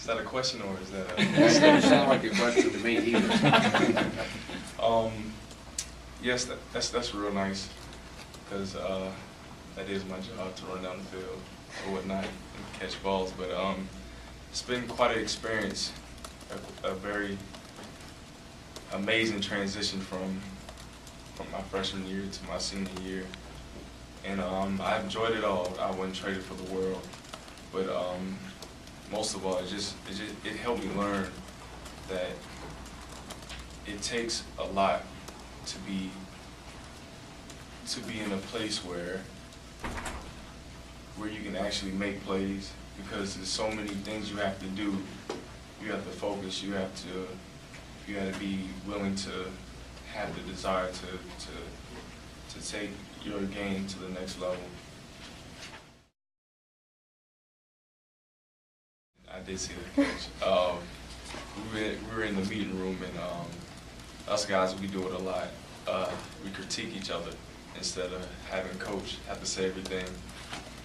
Is that a question or is that a... That doesn't sound like a question to me either. Yes, that's real nice, because that is my job, to run down the field or whatnot and catch balls. But it's been quite an experience, a very amazing transition from my freshman year to my senior year, and I enjoyed it all. I wouldn't trade it for the world, but most of all, it helped me learn that it takes a lot to be in a place where you can actually make plays, because there's so many things you have to do. You have to focus. You have to be willing to have the desire to take your game to the next level. I did see that coach. We were in the meeting room, and us guys, we do it a lot. We critique each other instead of having coach have to say everything.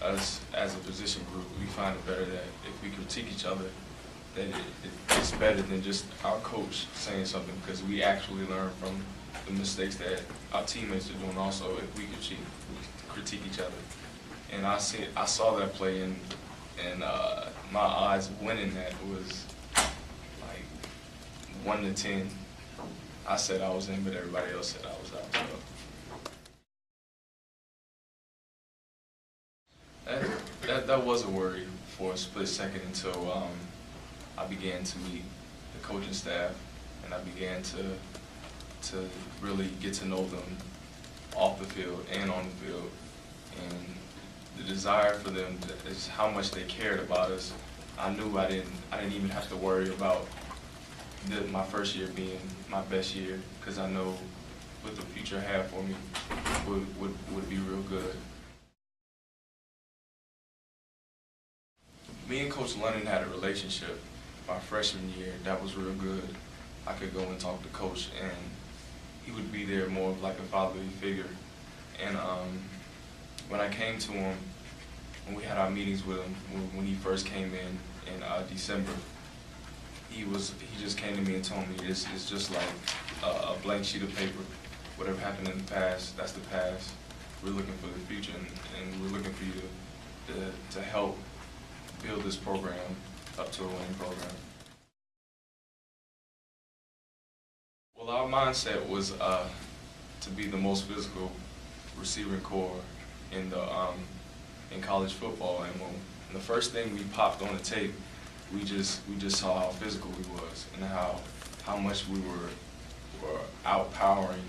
Us as a position group, we find it better that if we critique each other, that it's better than just our coach saying something, because we actually learn from the mistakes that our teammates are doing also if we critique each other. And I saw that play, and my odds winning that was like 1 to 10. I said I was in, but everybody else said I was out. So that was a worry for a split second until I began to meet the coaching staff, and I began to really get to know them off the field and on the field. And the desire for them is how much they cared about us. I knew I didn't even have to worry about my first year being my best year, because I know what the future had for me would be real good. Me and Coach London had a relationship my freshman year that was real good. I could go and talk to Coach, and he would be there more of like a fatherly figure. And when I came to him, when we had our meetings with him, when he first came in December, he just came to me and told me it's just like a blank sheet of paper. Whatever happened in the past, that's the past. We're looking for the future, and we're looking for you to help build this program up to a winning program. Well, our mindset was to be the most physical receiving core in college football, and when the first thing we popped on the tape, we just saw how physical we was, and how much we were outpowering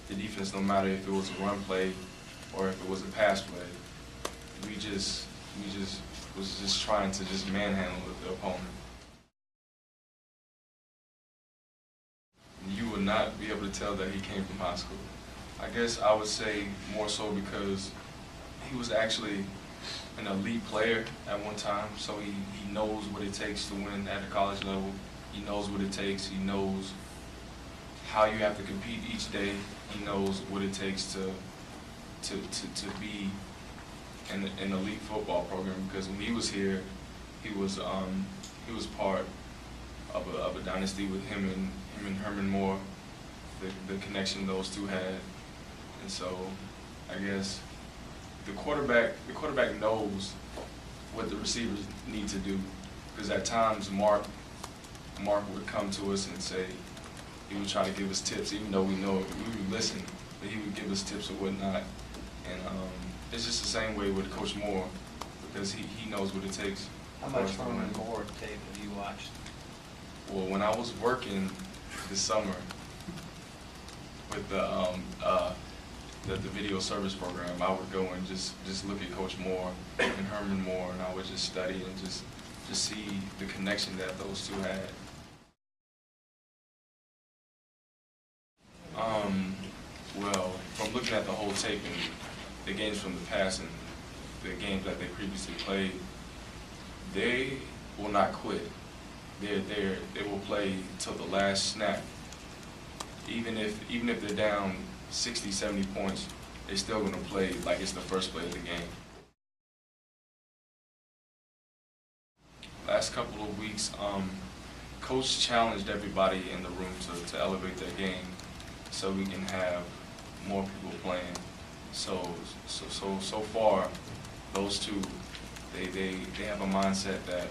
the defense, no matter if it was a run play or if it was a pass play. We was just trying to just manhandle the opponent. You would not be able to tell that he came from high school. I guess I would say more so because he was actually an elite player at one time, so he knows what it takes to win at a college level. He knows what it takes. He knows how you have to compete each day. He knows what it takes to be an elite football program, because when he was here, he was part of a dynasty with him and Herman Moore, the connection those two had. And so I guess the quarterback knows what the receivers need to do, because at times Mark would come to us and say, he would try to give us tips, even though we would listen, but he would give us tips or whatnot. And it's just the same way with Coach Moore, because he knows what it takes. How much Herman Moore tape have you watched? Well, when I was working this summer with the video service program, I would go and just look at Coach Moore and Herman Moore, and I would just study and just see the connection that those two had. Well, from looking at the whole tape and the games from the past and the games that they previously played, they will not quit. They will play till the last snap. Even if they're down 60, 70 points, they're still going to play like it's the first play of the game. last couple of weeks, Coach challenged everybody in the room to elevate their game so we can have more people playing. So far, those two, they have a mindset that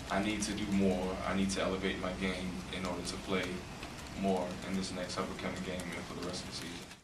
I need to do more, I need to elevate my game in order to play more in this next upcoming game and for the rest of the season.